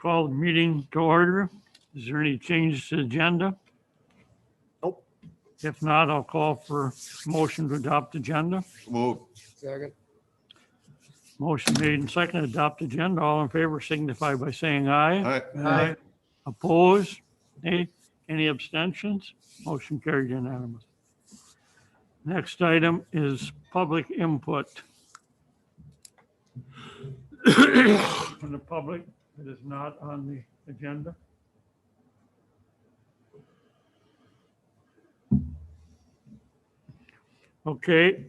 Call the meeting to order. Is there any changes to the agenda? Nope. If not, I'll call for motion to adopt agenda. Move. Second. Motion made and seconded, adopt agenda. All in favor signify by saying aye. Aye. Opposed? Nay. Any abstentions? Motion carried unanimous. Next item is public input. From the public that is not on the agenda. Okay,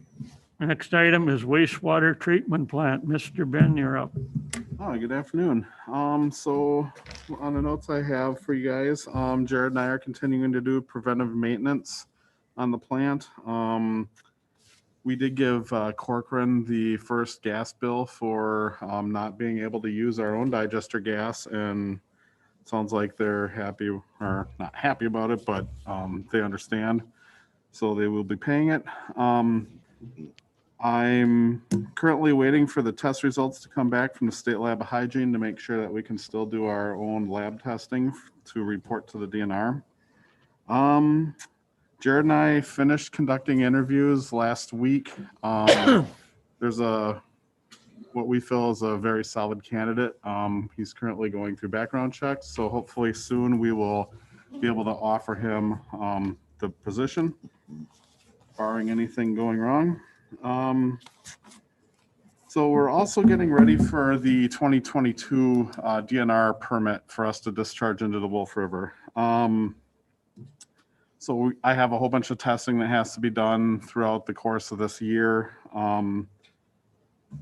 next item is wastewater treatment plant. Mr. Ben, you're up. Hi, good afternoon. So on the notes I have for you guys, Jared and I are continuing to do preventive maintenance on the plant. We did give Corcoran the first gas bill for not being able to use our own digester gas, and it sounds like they're happy, or not happy about it, but they understand. So they will be paying it. I'm currently waiting for the test results to come back from the State Lab of Hygiene to make sure that we can still do our own lab testing to report to the DNR. Jared and I finished conducting interviews last week. There's what we feel is a very solid candidate. He's currently going through background checks, so hopefully soon we will be able to offer him the position, barring anything going wrong. So we're also getting ready for the 2022 DNR permit for us to discharge into the Wolf River. So I have a whole bunch of testing that has to be done throughout the course of this year.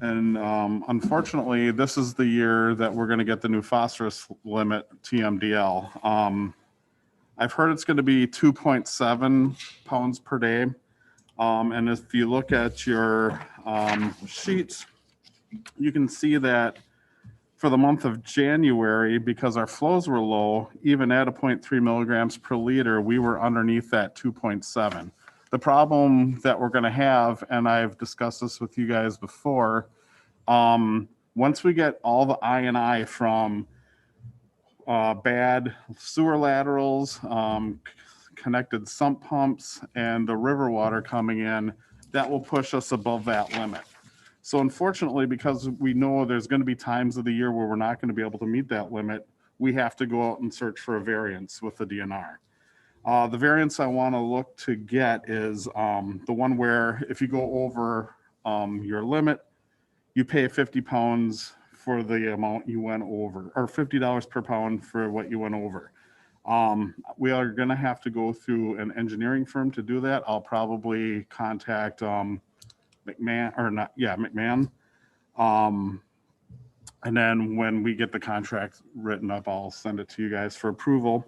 Unfortunately, this is the year that we're going to get the new phosphorus limit, TMDL. I've heard it's going to be 2.7 pounds per day. And if you look at your sheets, you can see that for the month of January, because our flows were low, even at a 0.3 milligrams per liter, we were underneath that 2.7. The problem that we're going to have, and I've discussed this with you guys before, once we get all the I&I from bad sewer laterals, connected sump pumps, and the river water coming in, that will push us above that limit. So unfortunately, because we know there's going to be times of the year where we're not going to be able to meet that limit, we have to go out and search for a variance with the DNR. The variance I want to look to get is the one where if you go over your limit, you pay 50 pounds for the amount you went over, or $50 per pound for what you went over. We are going to have to go through an engineering firm to do that. I'll probably contact McMahon. And then when we get the contract written up, I'll send it to you guys for approval.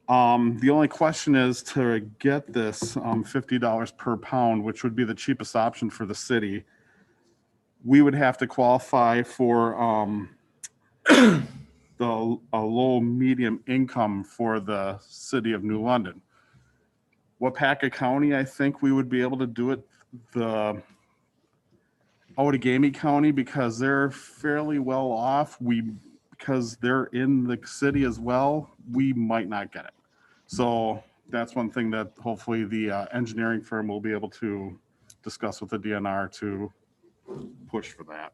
The only question is to get this $50 per pound, which would be the cheapest option for the city. We would have to qualify for a low medium income for the city of New London. Wapaka County, I think we would be able to do it. The Outagamie County, because they're fairly well off, because they're in the city as well, we might not get it. So that's one thing that hopefully the engineering firm will be able to discuss with the DNR to push for that.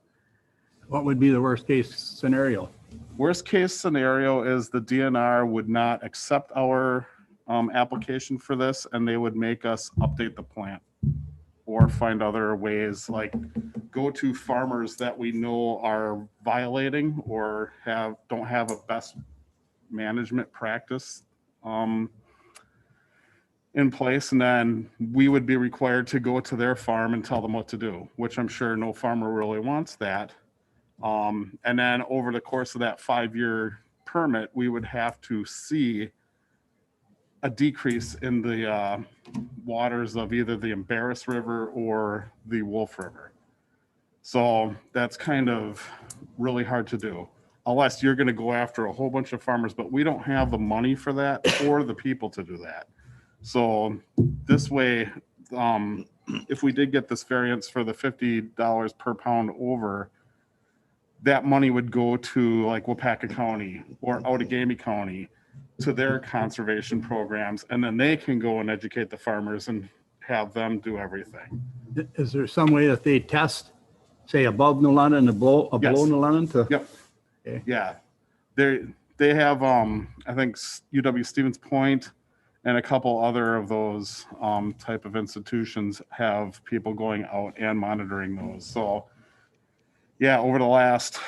What would be the worst case scenario? Worst case scenario is the DNR would not accept our application for this, and they would make us update the plant or find other ways, like go to farmers that we know are violating or don't have a best management practice in place, and then we would be required to go to their farm and tell them what to do, which I'm sure no farmer really wants that. And then over the course of that 5-year permit, we would have to see a decrease in the waters of either the Embarrass River or the Wolf River. So that's kind of really hard to do unless you're going to go after a whole bunch of farmers, but we don't have the money for that or the people to do that. So this way, if we did get this variance for the $50 per pound over, that money would go to like Wapaka County or Outagamie County to their conservation programs, and then they can go and educate the farmers and have them do everything. Is there some way that they test, say above New London and below Yes. New London to? Yep. Okay. Yeah. They have I think UW Stevens Point and a couple other of those type of institutions have people going out and monitoring those. So yeah, over the last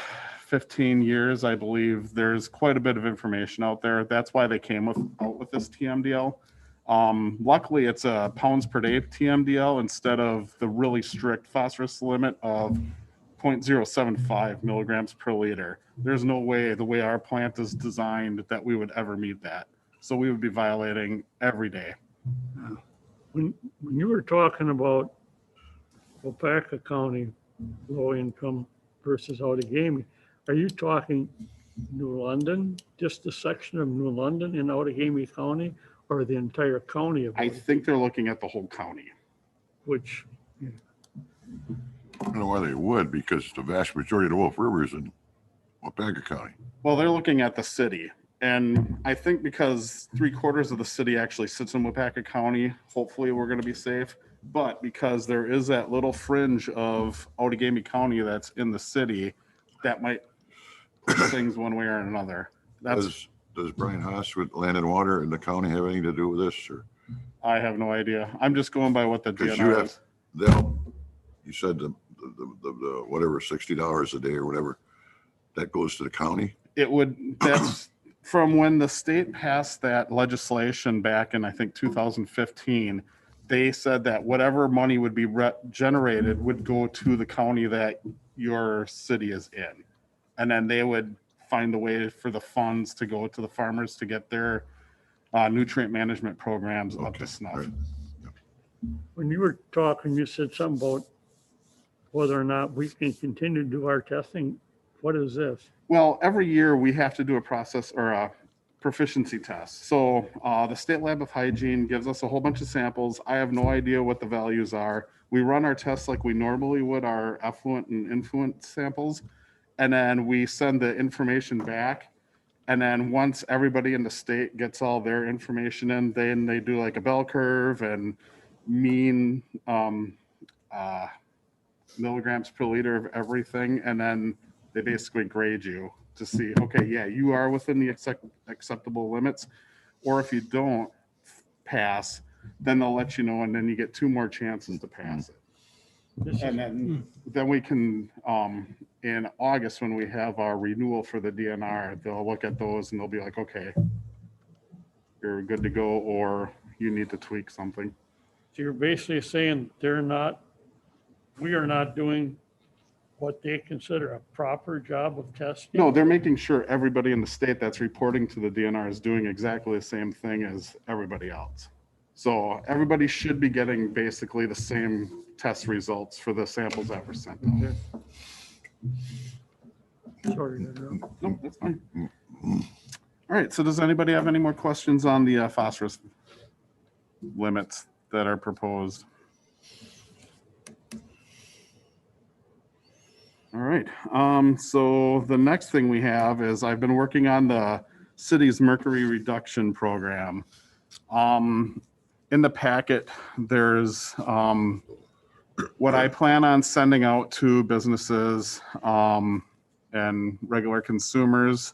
15 years, I believe there's quite a bit of information out there. That's why they came out with this TMDL. Luckily, it's a pounds per day TMDL instead of the really strict phosphorus limit of 0.075 milligrams per liter. There's no way, the way our plant is designed, that we would ever meet that. So we would be violating every day. When you were talking about Wapaka County, low income versus Outagamie, are you talking New London, just a section of New London in Outagamie County, or the entire county of, I think they're looking at the whole county. which, I don't know why they would, because the vast majority of the Wolf River is in Wapaka County. Well, they're looking at the city. And I think because 3/4 of the city actually sits in Wapaka County, hopefully we're going to be safe. But because there is that little fringe of Outagamie County that's in the city, that might push things one way or another. Does Brian Haas with Land and Water in the county have anything to do with this, or? I have no idea. I'm just going by what the 'Cause you DNR have- is. You said the whatever, $60 a day or whatever, that goes to the county? It would, that's from when the state passed that legislation back in, I think, 2015. They said that whatever money would be generated would go to the county that your city is in. And then they would find a way for the funds to go to the farmers to get their nutrient management programs up Okay, to snuff. right. when you were talking, you said something about whether or not we can continue to do our testing. What is this? Well, every year we have to do a process or a proficiency test. So the State Lab of Hygiene gives us a whole bunch of samples. I have no idea what the values are. We run our tests like we normally would our effluent and influent samples. And then we send the information back. And then once everybody in the state gets all their information in, then they do like a bell curve and mean milligrams per liter of everything. And then they basically grade you to see, okay, yeah, you are within the acceptable limits. Or if you don't pass, then they'll let you know, and then you get 2 more chances to pass it. This And is, then we can, in August, when we have our renewal for the DNR, they'll look at those and they'll be like, okay, you're good to go, or you need to tweak something. so you're basically saying we are not doing what they consider a proper job of testing? No, they're making sure everybody in the state that's reporting to the DNR is doing exactly the same thing as everybody else. So everybody should be getting basically the same test results for the samples that were sent out. Sorry to interrupt. No, that's fine. All right, so does anybody have any more questions on the phosphorus limits that are proposed? All right, so the next thing we have is I've been working on the city's mercury reduction program. In the packet, there's what I plan on sending out to businesses and regular consumers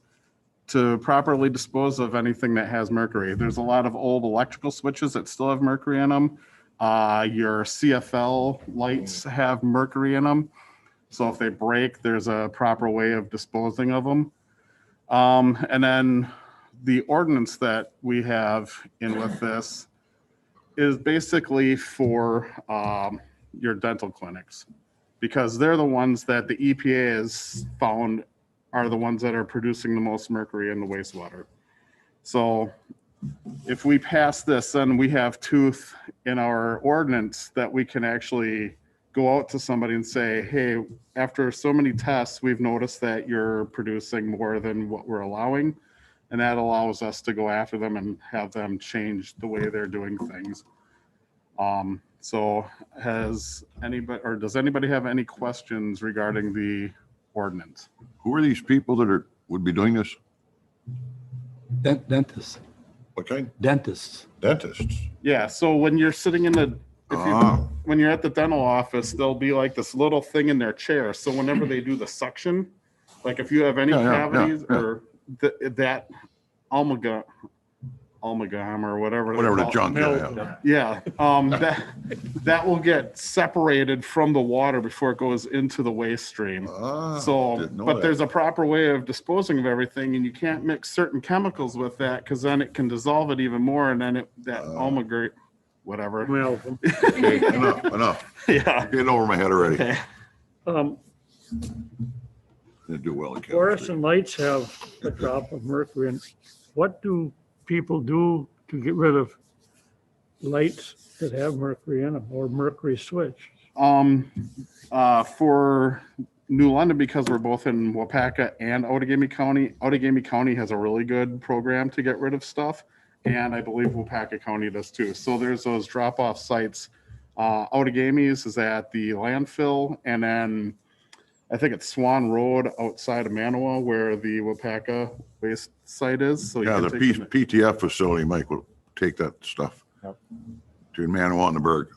to properly dispose of anything that has mercury. There's a lot of old electrical switches that still have mercury in them. Your CFL lights have mercury in them. So if they break, there's a proper way of disposing of them. And then the ordinance that we have in with this is basically for your dental clinics, because they're the ones that the EPA has found are the ones that are producing the most mercury in the wastewater. So if we pass this, then we have tooth in our ordinance that we can actually go out to somebody and say, hey, after so many tests, we've noticed that you're producing more than what we're allowing. And that allows us to go after them and have them change the way they're doing things. So has anybody, or does anybody have any questions regarding the ordinance. Who are these people that would be doing this? Dentists, What kind? dentists. Dentists? Yeah, so when you're sitting in the, Ah, when you're at the dental office, there'll be like this little thing in their chair. So whenever they do the suction, like if you have any Yeah, yeah, cavities yeah. or that amalgam or whatever. they whatever the call it, junk, yeah. Yeah, that will get separated from the water before it goes into the waste stream. Ah, So, didn't know but that. there's a proper way of disposing of everything, and you can't mix certain chemicals with that because then it can dissolve it even more, and then that amalgam, whatever. Amalgam. Okay, enough. Yeah. Getting over my head already. Okay. Didn't do well in chemistry. Fluorescent lights have a drop of mercury in. What do people do to get rid of lights that have mercury in them or mercury switch? For New London, because we're both in Wapaka and Outagamie County has a really good program to get rid of stuff. And I believe Wapaka County does too. So there's those drop-off sites. Outagamie's is at the landfill, and then I think it's Swan Road outside of Manawa where the Wapaka waste site is. So you Yeah, can the take them- PTF facility, Mike, will take that stuff Yep. to Manawa and the Berg.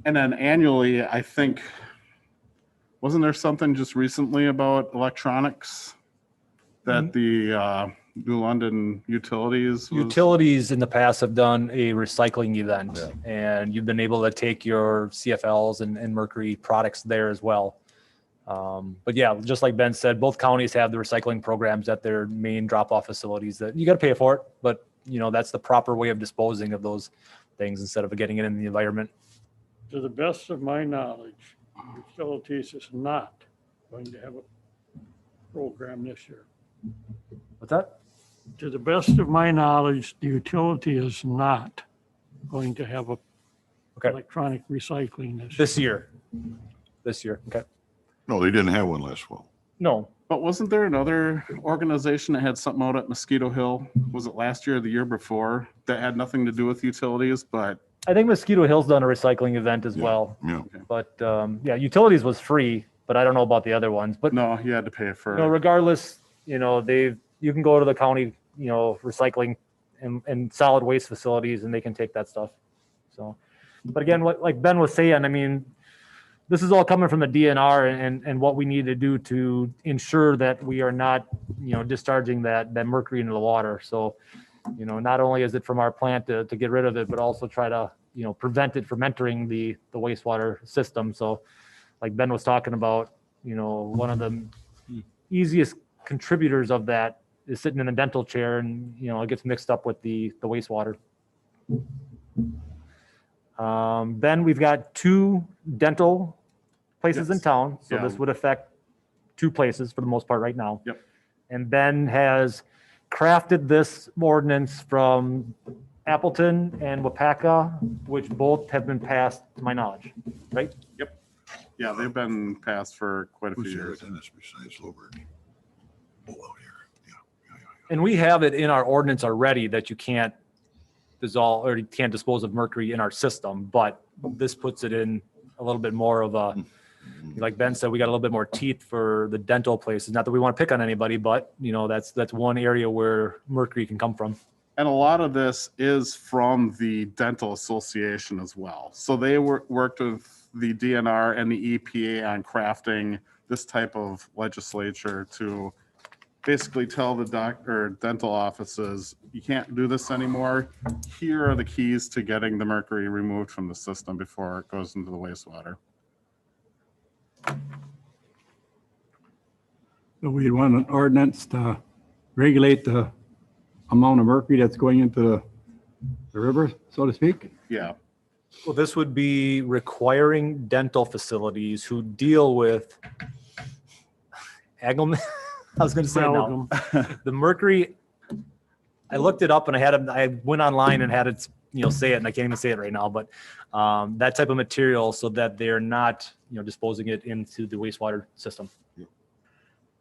And then annually, I think, wasn't there something just recently about electronics that the New London Utilities was? Utilities in the past have done a recycling event, and you've been able to take your CFLs and mercury products there as well. But yeah, just like Ben said, both counties have the recycling programs at their main drop-off facilities that you got to pay for it, but that's the proper way of disposing of those things instead of getting it in the environment. To the best of my knowledge, utilities is not going to have a program this year. What's that? To the best of my knowledge, the utility is not going to have a Okay. electronic recycling this year. This year. Okay. No, they didn't have one last fall. No, But wasn't there another organization that had something out at Mosquito Hill? Was it last year or the year before that had nothing to do with utilities, but I think Mosquito Hill's done a recycling event as Yeah. well, Yeah. but yeah, utilities was free, but I don't know about the other ones. But no, you had to pay for regardless, you can go to the county, recycling and solid waste facilities, and they can take that stuff. So, but again, like Ben was saying, I mean, this is all coming from the DNR and what we need to do to ensure that we are not, discharging that mercury into the water. So, not only is it from our plant to get rid of it, but also try to, prevent it from entering the wastewater system. So like Ben was talking about, one of the easiest contributors of that is sitting in a dental chair and, it gets mixed up with the wastewater. Ben, we've got 2 dental places in Yes. town, so Yeah. this would affect 2 places for the most part right now. Yep. And Ben has crafted this ordinance from Appleton and Wapaka, which both have been passed to my knowledge, right? Yeah, they've been passed for quite a few Who's the other years. dentist besides Lobert? Oh, out here. Yeah. And we have it in our ordinance already that you can't dissolve or you can't dispose of mercury in our system, but this puts it in a little bit more of a, like Ben said, we got a little bit more teeth for the dental places. Not that we want to pick on anybody, but that's one area where mercury can come from. And a lot of this is from the dental association as well. So they worked with the DNR and the EPA on crafting this type of legislature to basically tell the dental offices, you can't do this anymore. Here are the keys to getting the mercury removed from the system before it goes into the wastewater. So we want an ordinance to regulate the amount of mercury that's going into the river, so to speak. Yeah, Well, this would be requiring dental facilities who deal with amalgam. I was going to say it now. Amalgam. The mercury. I looked it up and I went online and had it, say it, and I can't even say it right now. But that type of material, so that they're not, disposing it into the wastewater system.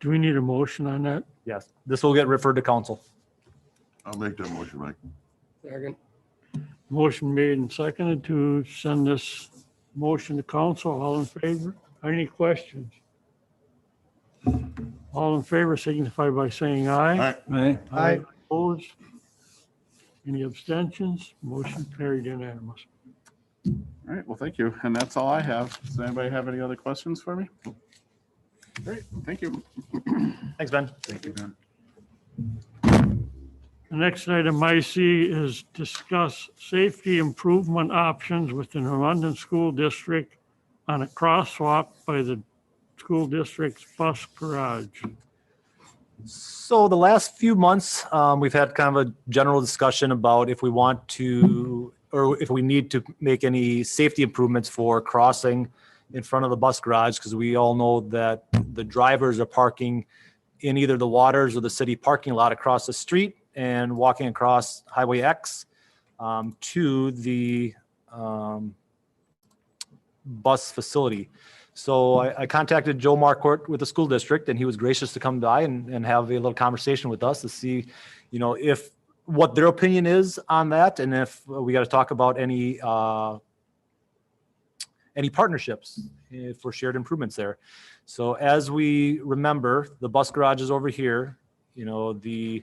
Do we need a motion on that? Yes, this will get referred to council. I'll make that motion, Mike. Second. Motion made and seconded to send this motion to council. All in favor? Any questions? All in favor signify by saying aye. Aye. Aye. Opposed? Any abstentions? Motion carried unanimous. All right, well, thank you. And that's all I have. Does anybody have any other questions for me? Great, thank you. Thanks, Ben. Thank you, Ben. The next item I see is discuss safety improvement options within the London School District on a crosswalk by the school district's bus garage. So the last few months, we've had kind of a general discussion about if we want to, or if we need to make any safety improvements for crossing in front of the bus garage, because we all know that the drivers are parking in either the Waters or the city parking lot across the street and walking across Highway X to the bus facility. So I contacted Joe Marquardt with the school district, and he was gracious to come by and have a little conversation with us to see, if what their opinion is on that, and if we got to talk about any partnerships for shared improvements there. So as we remember, the bus garage is over here. The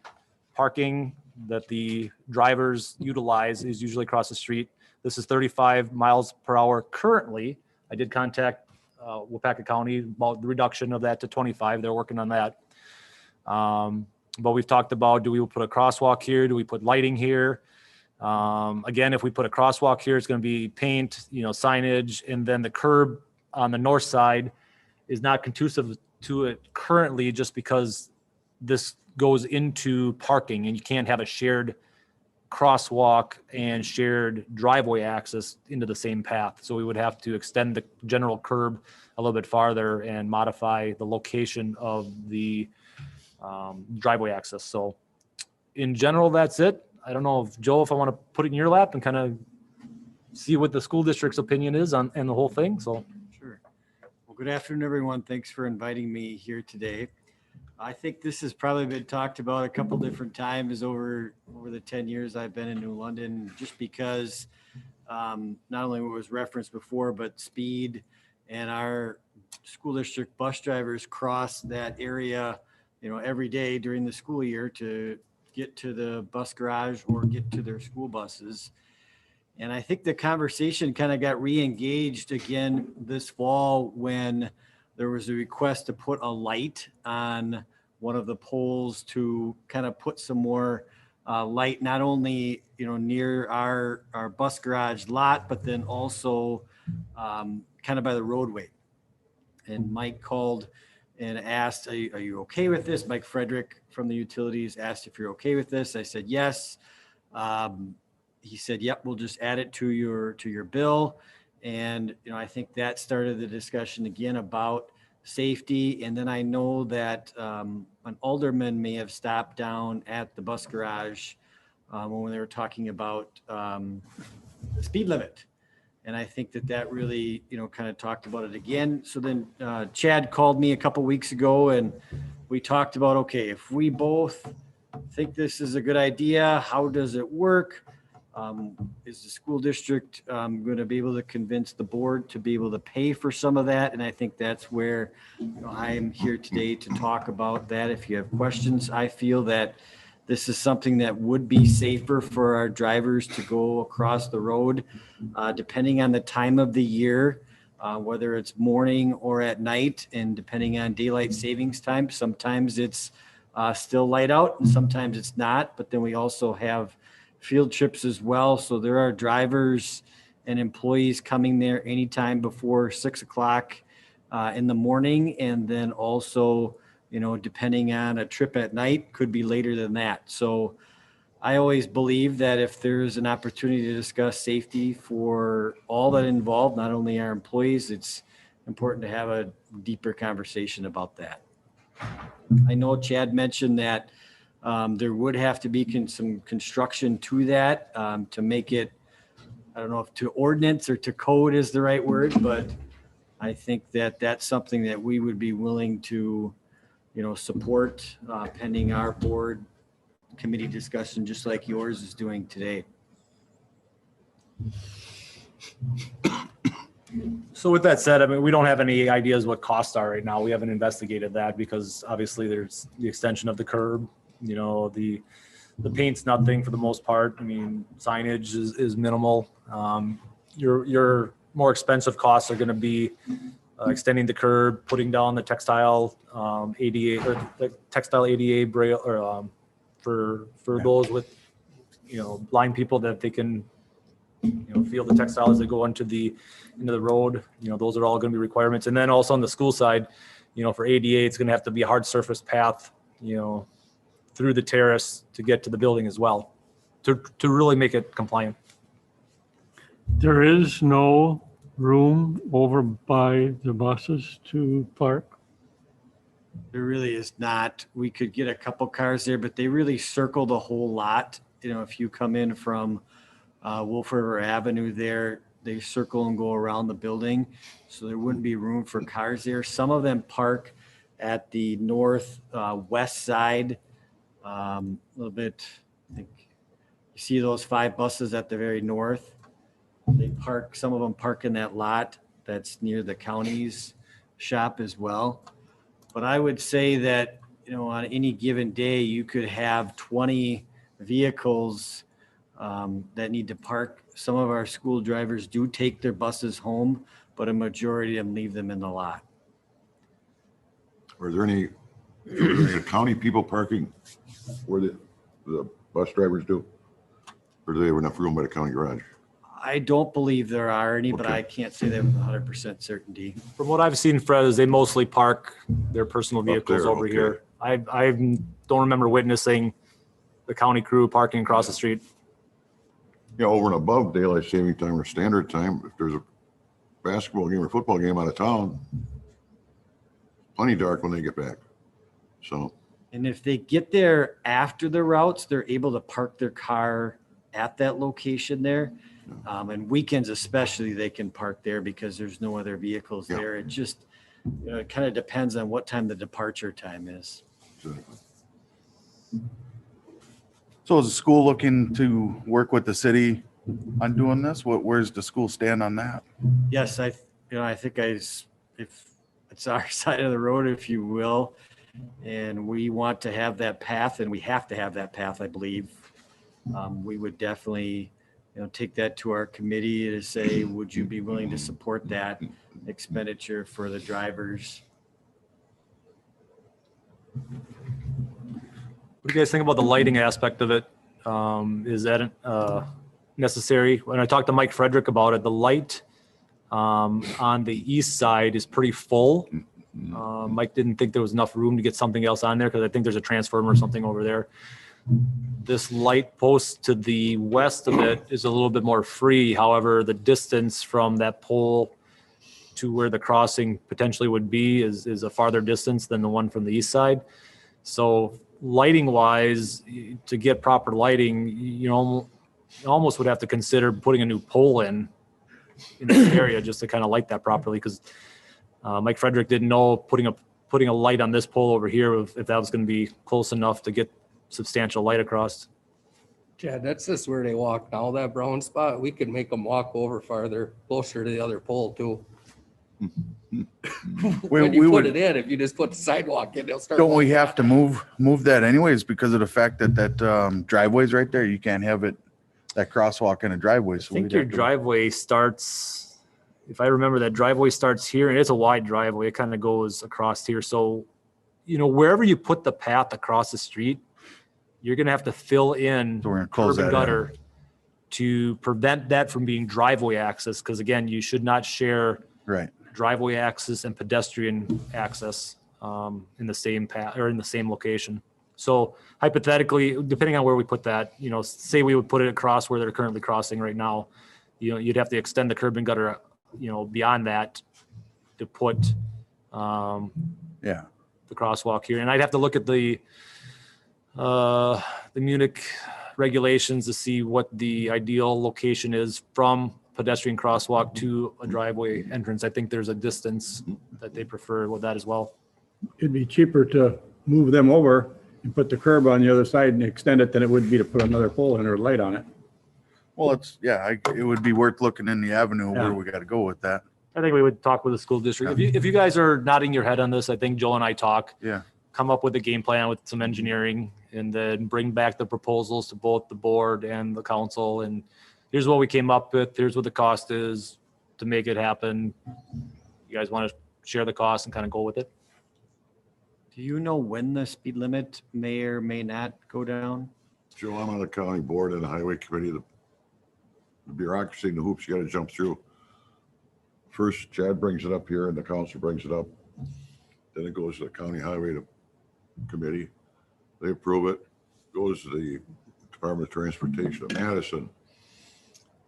parking that the drivers utilize is usually across the street. This is 35 miles per hour currently. I did contact Wapaka County about the reduction of that to 25. They're working on that. But we've talked about, do we put a crosswalk here? Do we put lighting here? Again, if we put a crosswalk here, it's going to be paint, signage, and then the curb on the north side is not conducive to it currently, just because this goes into parking and you can't have a shared crosswalk and shared driveway access into the same path. So we would have to extend the general curb a little bit farther and modify the location of the driveway access. So in general, that's it. I don't know if Joe, if I want to put it in your lap and kind of see what the school district's opinion is on and the whole thing. So Sure. Well, good afternoon, everyone. Thanks for inviting me here today. I think this has probably been talked about a couple different times over the 10 years I've been in New London, just because not only what was referenced before, but speed, and our school district bus drivers cross that area, every day during the school year to get to the bus garage or get to their school buses. And I think the conversation kind of got re-engaged again this fall when there was a request to put a light on one of the poles to kind of put some more light, not only, near our bus garage lot, but then also kind of by the roadway. And Mike called and asked, are you okay with this? Mike Frederick from the utilities asked if you're okay with this. I said, yes. He said, yep, we'll just add it to your bill. And, I think that started the discussion again about safety. And then I know that an alderman may have stopped down at the bus garage when they were talking about the speed limit. And I think that really, kind of talked about it again. So then Chad called me a couple weeks ago and we talked about, okay, if we both think this is a good idea, how does it work? Is the school district going to be able to convince the board to be able to pay for some of that? And I think that's where I'm here today to talk about that. If you have questions, I feel that this is something that would be safer for our drivers to go across the road, depending on the time of the year, whether it's morning or at night, and depending on daylight savings time. Sometimes it's still light out and sometimes it's not, but then we also have field trips as well. So there are drivers and employees coming there anytime before 6 o'clock in the morning. And then also, depending on a trip at night, could be later than that. So I always believe that if there's an opportunity to discuss safety for all that involved, not only our employees, it's important to have a deeper conversation about that. I know Chad mentioned that there would have to be some construction to that to make it, I don't know if to ordinance or to code is the right word, but I think that that's something that we would be willing to, support pending our board committee discussion, just like yours is doing today. So with that said, I mean, we don't have any ideas what costs are right now. We haven't investigated that because obviously there's the extension of the curb, you know, the paint's nothing for the most part. I mean, signage is minimal. Your more expensive costs are going to be extending the curb, putting down the textile ADA or the textile ADA braille or for those with, you know, blind people that they can, you know, feel the textile as they go into the road. You know, those are all going to be requirements. And then also on the school side, you know, for ADA, it's going to have to be a hard surface path, you know, through the terrace to get to the building as well, to really make it compliant. There is no room over by the buses to park? There really is not. We could get a couple cars there, but they really circle the whole lot. You know, if you come in from Wolf River Avenue there, they circle and go around the building. So there wouldn't be room for cars there. Some of them park at the north west side. A little bit, I think you see those 5 buses at the very north. They park, some of them park in that lot that's near the county's shop as well. But I would say that, you know, on any given day, you could have 20 vehicles that need to park. Some of our school drivers do take their buses home, but a majority of them leave them in the lot. Are there any county people parking where the bus drivers do? Or do they have enough room by the county garage? I don't believe there are any, but Okay. I can't say that with 100% certainty. From what I've seen, Fred, is they mostly park their personal vehicles there, over okay. here. I don't remember witnessing the county crew parking across the street. Yeah, over and above daylight saving time or standard time, if there's a basketball game or football game out of town, plenty dark when they get back. So, And if they get there after the routes, they're able to park their car at that location there. And weekends especially, they can park there because there's no other vehicles Yeah. there. It just, you know, it kind of depends on what time the departure time is. exactly. So is the school looking to work with the city on doing this? Where's the school stand on that? Yes, I think if it's our side of the road, if you will, and we want to have that path, and we have to have that path, I believe, we would definitely, you know, take that to our committee to say, would you be willing to support that expenditure for the drivers? What do you guys think about the lighting aspect of it? Is that necessary? When I talked to Mike Frederick about it, the light on the east side is pretty full. Mike didn't think there was enough room to get something else on there because I think there's a transformer or something over there. This light post to the west of it is a little bit more free. However, the distance from that pole to where the crossing potentially would be is a farther distance than the one from the east side. So lighting wise, to get proper lighting, you almost would have to consider putting a new pole in this area just to kind of light that properly. Because Mike Frederick didn't know putting a light on this pole over here if that was going to be close enough to get substantial light across. Chad, that's just where they walk now, that brown spot. We could make them walk over farther, closer to the other pole too. When you put it in, if you just put the sidewalk in, they'll start. Don't we walking have out. to move that anyways because of the fact that driveway's right there? You can't have that crosswalk in a driveway. I So think we'd your have to- driveway starts, if I remember, that driveway starts here and it's a wide driveway. It kind of goes across here. So, you know, wherever you put the path across the street, you're going to have to fill in So we're gonna close curb and that in. gutter to prevent that from being driveway access. Because again, you should not share Right. driveway access and pedestrian access in the same path or in the same location. So hypothetically, depending on where we put that, you know, say we would put it across where they're currently crossing right now, you know, you'd have to extend the curb and gutter, you know, beyond that to put Yeah. the crosswalk here. And I'd have to look at the Munich regulations to see what the ideal location is from pedestrian crosswalk to a driveway entrance. I think there's a distance that they prefer with that as well. It'd be cheaper to move them over and put the curb on the other side and extend it than it would be to put another pole in or light on it. Well, it would be worth looking in the avenue Yeah. where we got to go with that. I think we would talk with the school district. If you guys are nodding your head on this, I think Joe and I talk, Yeah. come up with a game plan with some engineering, and then bring back the proposals to both the board and the council. And here's what we came up with. Here's what the cost is to make it happen. You guys want to share the cost and kind of go with it? Do you know when the speed limit may or may not go down? Joe, I'm on the county board and the highway committee. The bureaucracy and the hoops you gotta jump through. First, Chad brings it up here and the council brings it up. Then it goes to the county highway committee. They approve it, goes to the Department of Transportation of Madison.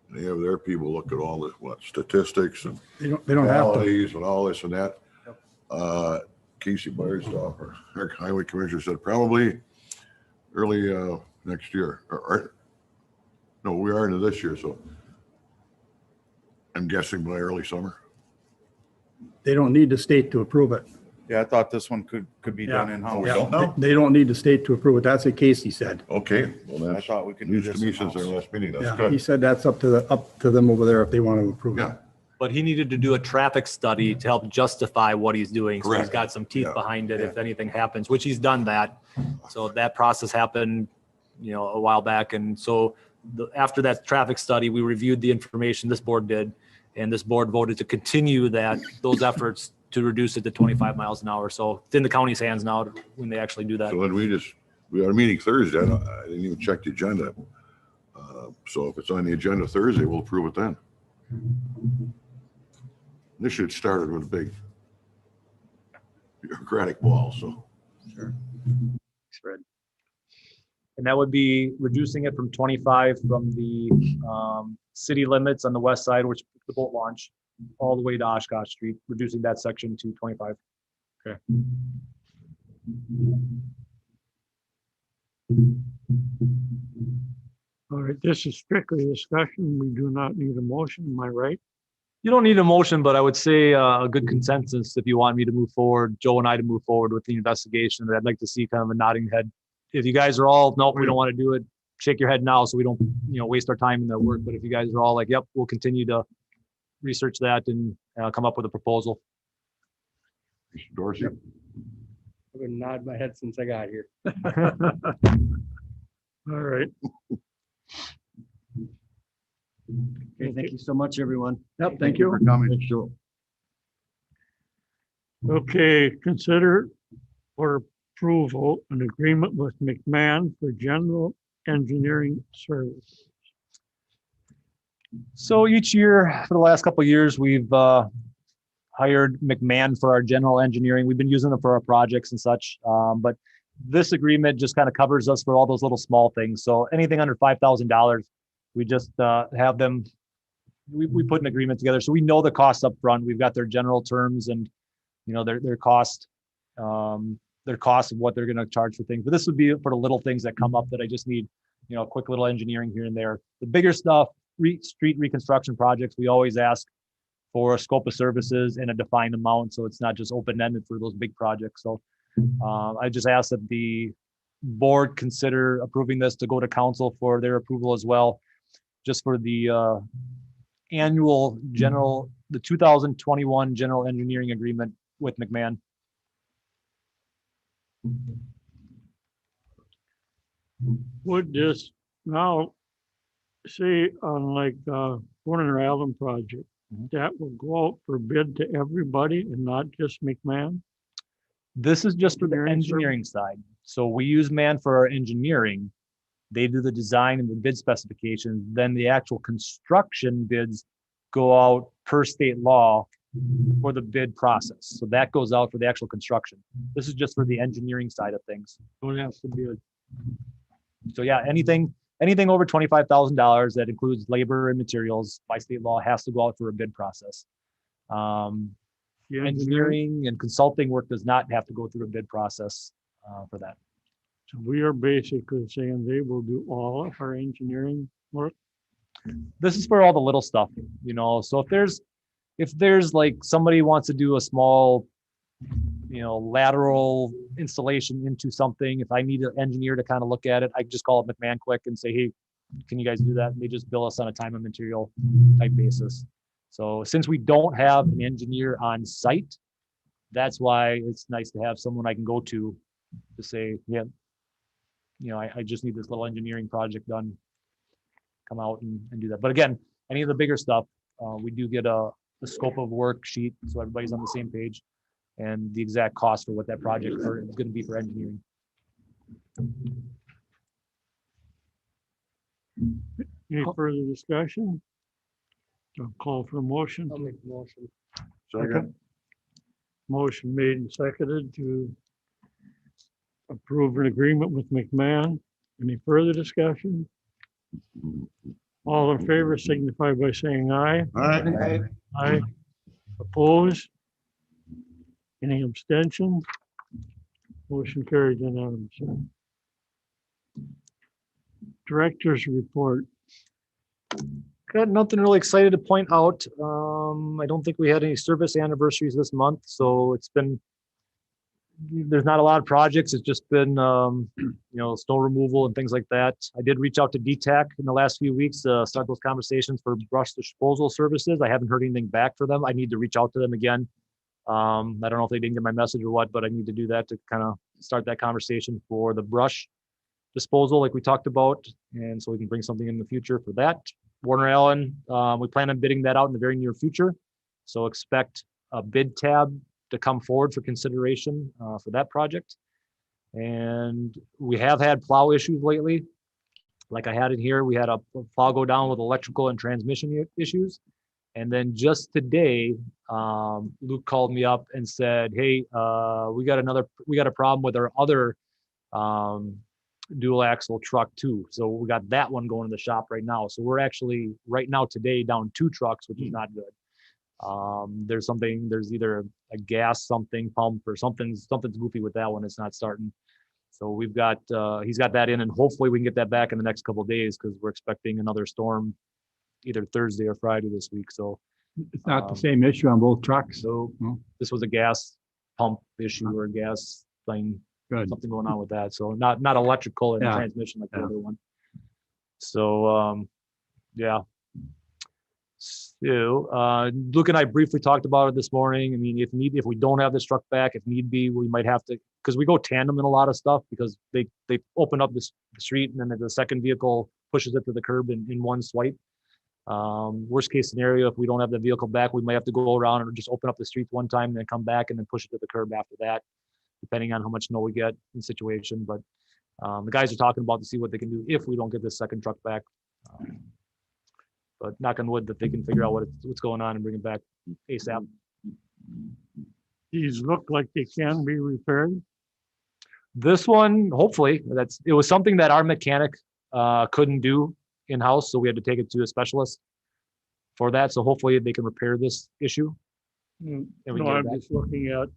And they have their people look at all the, statistics and They don't have to. qualities and all this and that. Casey Byersdorf, our highway commissioner, said probably early next year, or no, we are into this year, so I'm guessing by early summer. They don't need the state to approve it. Yeah, I thought this one could be done Yeah. in-house. We don't know. They don't need the state to approve it. That's what Casey said. Okay, well, I that's thought we could do news to this me since our in-house. last meeting. That's Yeah, he good. said that's up to them over there if they want to approve it. Yeah, But he needed to do a traffic study to help justify what he's doing. So he's Correct. got some teeth Yeah. behind it if anything happens, which he's done that. So that process happened, a while back. And so after that traffic study, we reviewed the information this board did, and this board voted to continue those efforts to reduce it to 25 miles an hour. So it's in the county's hands now when they actually do that. so then we had a meeting Thursday. I didn't even check the agenda. So if it's on the agenda Thursday, we'll approve it then. This should started with a big bureaucratic wall, so. Fred? And that would be reducing it from 25 from the city limits on the west side, which is the boat launch, all the way to Oshkosh Street, reducing that section to 25. All right, this is strictly discussion. We do not need a motion. Am I right? You don't need a motion, but I would say a good consensus if you want me to move forward, Joe and I to move forward with the investigation. I'd like to see kind of a nodding head. If you guys are all, nope, we don't want to do it, shake your head now so we don't, waste our time in the work. But if you guys are all like, yep, we'll continue to research that and come up with a proposal. Mr. Dorsey, I've been nodding my head since I got here. All right. Okay, thank you so much, everyone. Yep, thank you. For coming. thanks, Joe. Okay, consider for approval an agreement with McMahon for general engineering services. So each year for the last couple of years, we've hired McMahon for our general engineering. We've been using them for our projects and such. But this agreement just kind of covers us for all those little small things. So anything under $5,000, we just have them. We put an agreement together, so we know the cost up front. We've got their general terms and their cost of what they're going to charge for things. But this would be for the little things that come up that I just need, a quick little engineering here and there. The bigger stuff, street reconstruction projects, we always ask for a scope of services and a defined amount, so it's not just open-ended for those big projects. So I just ask that the board consider approving this to go to council for their approval as well, just for the annual the 2021 general engineering agreement with McMahon. Would this now, say on like Warner Allen project, that will go out for bid to everybody and not just McMahon? This is just for the Engineering service? engineering side. So we use MAN for our engineering. They do the design and the bid specifications. Then the actual construction bids go out per state law for the bid process. So that goes out for the actual construction. This is just for the engineering side of things. Don't have to be a So yeah, anything over $25,000 that includes labor and materials by state law has to go out for a bid process. the engineering. Engineering and consulting work does not have to go through a bid process for that. So we are basically saying they will do all of our engineering work. This is for all the little stuff, so if there's like somebody wants to do a small, lateral installation into something, if I need an engineer to kind of look at it, I just call up McMahon quick and say, hey, can you guys do that? And they just bill us on a time and material type basis. So since we don't have an engineer on site, that's why it's nice to have someone I can go to say, yeah, I just need this little engineering project done. Come out and do that. But again, any of the bigger stuff, we do get a scope of work sheet, so everybody's on the same page, and the exact cost for what that project is going to be for engineering. Any further discussion? I'll call for a motion. I'll make the motion. Second, Motion made and seconded to approve an agreement with McMahon. Any further discussion? All in favor signify by saying aye. all right, Aye. Opposed? Any abstentions? Motion carried unanimously. Director's report. Got nothing really excited to point out. I don't think we had any service anniversaries this month, so there's not a lot of projects. It's just been, snow removal and things like that. I did reach out to DTAC in the last few weeks, start those conversations for brush disposal services. I haven't heard anything back for them. I need to reach out to them again. I don't know if they didn't get my message or what, but I need to do that to kind of start that conversation for the brush disposal like we talked about. And so we can bring something in the future for that. Warner Allen, we plan on bidding that out in the very near future. So expect a bid tab to come forward for consideration for that project. And we have had plow issues lately. Like I had in here, we had a plow go down with electrical and transmission issues. And then just today, Luke called me up and said, hey, we got a problem with our other dual axle truck too. So we got that one going in the shop right now. So we're actually right now today down 2 trucks, which is not good. There's either a gas pump or something's goofy with that one. It's not starting. So he's got that in, and hopefully we can get that back in the next couple of days because we're expecting another storm either Thursday or Friday this week. So It's not the same issue on both trucks. so No? this was a gas pump issue or a gas thing, Good. something going on with that. So not electrical and Yeah. transmission like the Yeah. other one. So, yeah. So, Luke and I briefly talked about it this morning. I mean, if we don't have this truck back, if need be, we might have to, because we go tandem in a lot of stuff because they open up the street and then the second vehicle pushes it to the curb in one swipe. Worst case scenario, if we don't have the vehicle back, we might have to go around and just open up the streets one time and then come back and then push it to the curb after that, depending on how much snow we get in situation. But the guys are talking about to see what they can do if we don't get this second truck back. But knock on wood that they can figure out what's going on and bring it back ASAP. These look like they can be repaired. This one, hopefully, it was something that our mechanic couldn't do in-house, so we had to take it to a specialist for that. So hopefully they can repair this issue. And we No, get it I'm back. just looking at,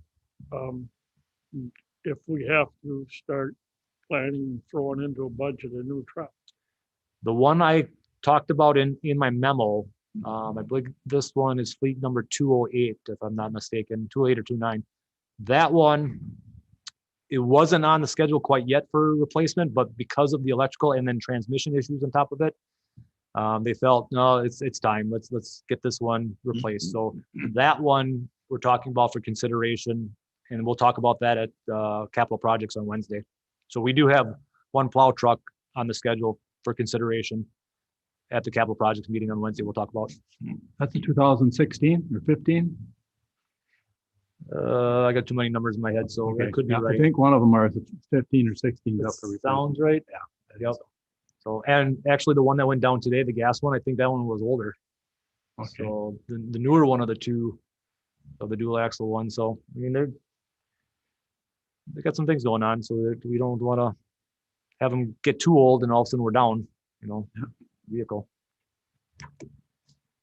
if we have to start planning, throwing into a budget a new truck. The one I talked about in my memo, I believe this one is fleet number 208, if I'm not mistaken, 208 or 29. That one, it wasn't on the schedule quite yet for replacement, but because of the electrical and then transmission issues on top of it, they felt, no, it's time. Let's get this one replaced. So that one we're talking about for consideration, and we'll talk about that at capital projects on Wednesday. So we do have one plow truck on the schedule for consideration at the capital projects meeting on Wednesday. We'll talk about. That's a 2016 or 15? I got too many numbers in my head, so Okay. that could be Yeah, I right. think one of them are 15 or 16. That up for replacement. sounds right. Yeah. Yep. So, and actually the one that went down today, the gas one, I think that one was older. Okay. So the newer one of the two of the dual axle one. So, I mean, they got some things going on, so that we don't want to have them get too old and all of a sudden we're down, vehicle.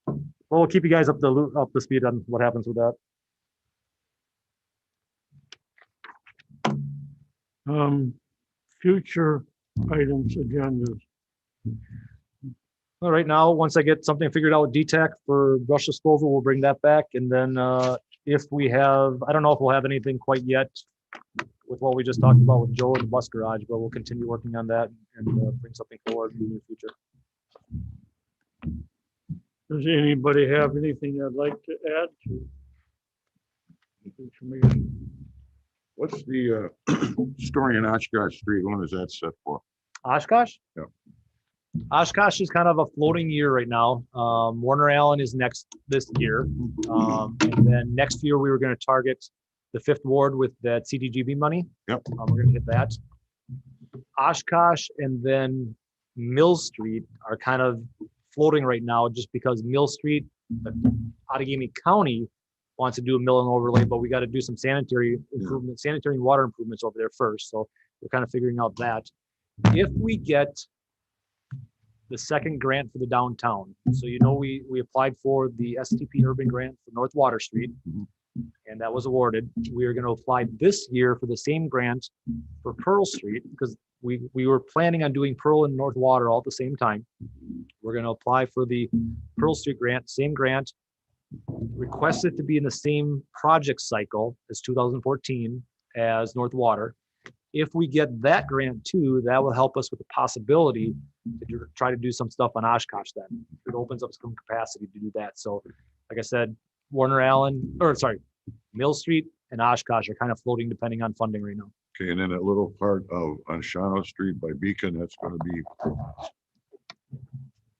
Well, we'll keep you guys up the speed on what happens with that. Future items, agendas. All right, now, once I get something figured out with DTAC for brush disposal, we'll bring that back. And then if we have, I don't know if we'll have anything quite yet with what we just talked about with Joe and the bus garage, but we'll continue working on that and bring something forward in the future. Does anybody have anything they'd like to add to information? What's the story in Oshkosh Street? When is that set for? Oshkosh? Yeah. Oshkosh is kind of a floating year right now. Warner Allen is next this year. And then next year, we were going to target the fifth ward with that CDGB money. Yep. We're going to hit that. Oshkosh and then Mill Street are kind of floating right now just because Mill Street, Outagamie County wants to do a mill and overlay, but we got to do some sanitary improvements, sanitary and water improvements over there first. So we're kind of figuring out that. If we get the second grant for the downtown, so we applied for the STP urban grant for North Water Street, and that was awarded. We are going to apply this year for the same grant for Pearl Street because we were planning on doing Pearl and North Water all at the same time. We're going to apply for the Pearl Street grant, same grant, request it to be in the same project cycle as 2014 as North Water. If we get that grant too, that will help us with the possibility to try to do some stuff on Oshkosh then. It opens up some capacity to do that. So like I said, Mill Street and Oshkosh are kind of floating depending on funding right now. Okay, and then that little part of on Shawano Street by Beacon, that's gonna be,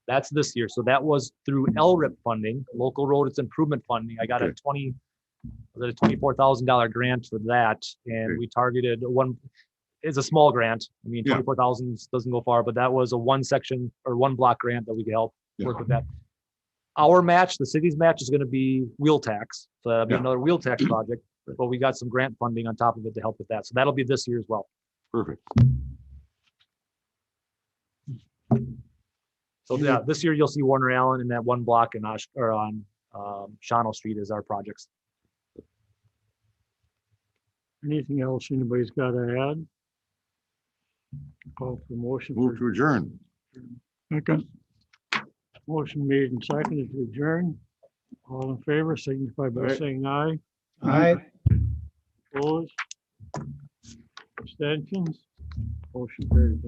That's this year. So that was through LRIP funding, local roads improvement funding. I got a Okay. $24,000 grant for that. And Okay. we targeted it's a small grant. I mean, Yeah. 24,000 doesn't go far, but that was a one section or one block grant that we could help work Yeah. with that. Our match, the city's match is going to be wheel tax. So that'll be Yeah. another wheel tax project, but we got some grant funding on top of it to help with that. So that'll be this year as well. perfect. So yeah, this year you'll see Warner Allen in that one block on Shawano Street as our projects. Anything else anybody's got to add? Call for motion. Move to adjourn. Second. Motion made and seconded to adjourn. All in favor, signify by Aye. saying aye. Aye. Opposed? Abstentions? Motion carried.